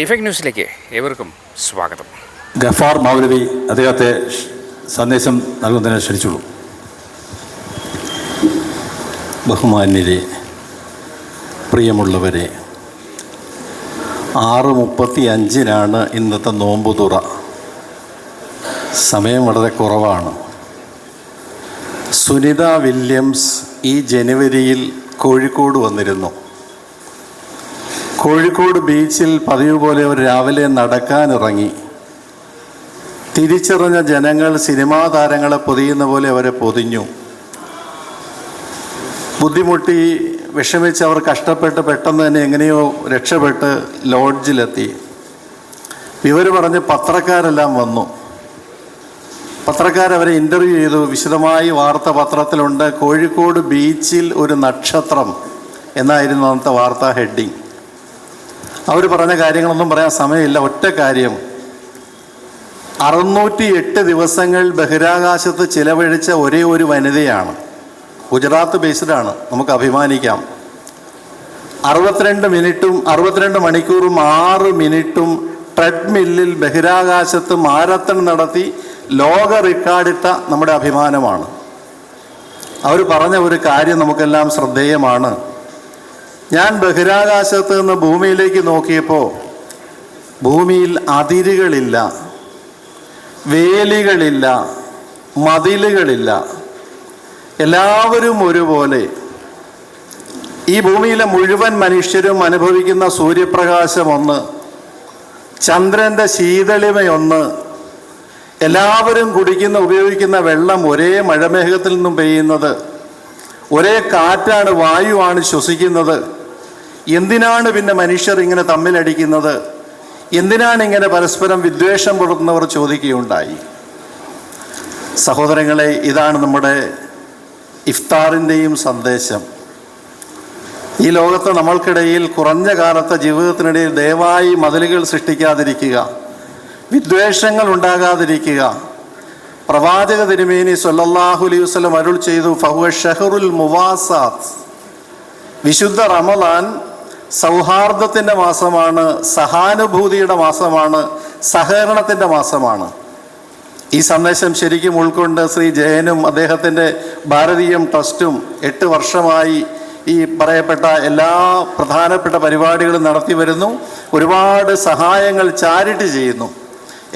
Effect ന്യൂസിലേക്ക് ഏവർക്കും സ്വാഗതം. ഗഫാർ മൗലവി അദ്ദേഹത്തെ സന്ദേശം നൽകുന്നതിനെ ക്ഷണിച്ചുള്ളൂ. ബഹുമാന്യരെ, പ്രിയമുള്ളവരെ, 6:35 ഇന്നത്തെ നോമ്പുതുറ. സമയം വളരെ കുറവാണ്. സുനിത വില്യംസ് ഈ ജനുവരിയിൽ കോഴിക്കോട് വന്നിരുന്നു. കോഴിക്കോട് ബീച്ചിൽ പതിവ് പോലെ അവർ രാവിലെ നടക്കാനിറങ്ങി. തിരിച്ചറിഞ്ഞ ജനങ്ങൾ സിനിമാ താരങ്ങളെ പൊതിയുന്ന പോലെ അവരെ പൊതിഞ്ഞു. ബുദ്ധിമുട്ടി വിഷമിച്ച് അവർ കഷ്ടപ്പെട്ട് പെട്ടെന്ന് തന്നെ എങ്ങനെയോ രക്ഷപ്പെട്ട് ലോഡ്ജിലെത്തി. വിവരം പറഞ്ഞ് പത്രക്കാരെല്ലാം വന്നു. പത്രക്കാരവരെ ഇൻ്റർവ്യൂ ചെയ്തു. വിശദമായി വാർത്ത പത്രത്തിലുണ്ട്. കോഴിക്കോട് ബീച്ചിൽ ഒരു നക്ഷത്രം എന്നായിരുന്നു അന്നത്തെ വാർത്താ ഹെഡിങ്. അവർ പറഞ്ഞ കാര്യങ്ങളൊന്നും പറയാൻ സമയമില്ല. ഒറ്റ കാര്യം, 608 ദിവസങ്ങൾ ബഹിരാകാശത്ത് ചിലവഴിച്ച ഒരേ ഒരു വനിതയാണ്. ഗുജറാത്ത് ബേസ്ഡാണ്, നമുക്ക് അഭിമാനിക്കാം. 62 മണിക്കൂറും 6 മിനിറ്റും ട്രെഡ്മില്ലിൽ ബഹിരാകാശത്ത് മാരത്തൺ നടത്തി ലോക റെക്കോർഡിട്ട നമ്മുടെ അഭിമാനമാണ്. അവർ പറഞ്ഞ ഒരു കാര്യം നമുക്കെല്ലാം ശ്രദ്ധേയമാണ്. ഞാൻ ബഹിരാകാശത്ത് നിന്ന് ഭൂമിയിലേക്ക് നോക്കിയപ്പോൾ ഭൂമിയിൽ അതിരുകളില്ല, വേലികളില്ല, മതിലുകളില്ല. എല്ലാവരും ഒരുപോലെ. ഈ ഭൂമിയിലെ മുഴുവൻ മനുഷ്യരും അനുഭവിക്കുന്ന സൂര്യപ്രകാശം ഒന്ന്, ചന്ദ്രൻ്റെ ശീതളിമയൊന്ന്, എല്ലാവരും കുടിക്കുന്ന ഉപയോഗിക്കുന്ന വെള്ളം ഒരേ മഴമേഘത്തിൽ നിന്നും പെയ്യുന്നത്, ഒരേ കാറ്റാണ്, വായുവാണ് ശ്വസിക്കുന്നത്. എന്തിനാണ് പിന്നെ മനുഷ്യർ ഇങ്ങനെ തമ്മിലടിക്കുന്നത്? എന്തിനാണ് ഇങ്ങനെ പരസ്പരം വിദ്വേഷം പുലർത്തുന്നവർ ചോദിക്കുകയുണ്ടായി. സഹോദരങ്ങളെ, ഇതാണ് നമ്മുടെ ഇഫ്താറിൻ്റെയും സന്ദേശം. ഈ ലോകത്ത് നമ്മൾക്കിടയിൽ കുറഞ്ഞ കാലത്തെ ജീവിതത്തിനിടയിൽ ദയവായി മതിലുകൾ സൃഷ്ടിക്കാതിരിക്കുക, വിദ്വേഷങ്ങൾ ഉണ്ടാകാതിരിക്കുക. പ്രവാചക തിരുമേനി സ്വല്ലല്ലാഹു അലൈഹി വസല്ലം അരുൾ ചെയ്തു, ഫഹുവ ഷഹറുൽ മുവാസാത്ത്. വിശുദ്ധ റമളാൻ സൗഹാർദ്ദത്തിൻ്റെ മാസമാണ്, സഹാനുഭൂതിയുടെ മാസമാണ്, സഹകരണത്തിൻ്റെ മാസമാണ്. ഈ സന്ദേശം ശരിക്കും ഉൾക്കൊണ്ട് ശ്രീ ജയനും അദ്ദേഹത്തിൻ്റെ ഭാരതീയം ട്രസ്റ്റും 8 വർഷമായി ഈ പറയപ്പെട്ട എല്ലാ പ്രധാനപ്പെട്ട പരിപാടികളും നടത്തി വരുന്നു. ഒരുപാട് സഹായങ്ങൾ ചാരിറ്റി ചെയ്യുന്നു.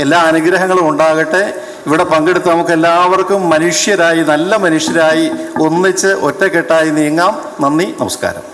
എല്ലാ അനുഗ്രഹങ്ങളും ഉണ്ടാകട്ടെ. ഇവിടെ പങ്കെടുത്ത് നമുക്ക് എല്ലാവർക്കും മനുഷ്യരായി, നല്ല മനുഷ്യരായി ഒന്നിച്ച് ഒറ്റക്കെട്ടായി നീങ്ങാം. നന്ദി, നമസ്കാരം.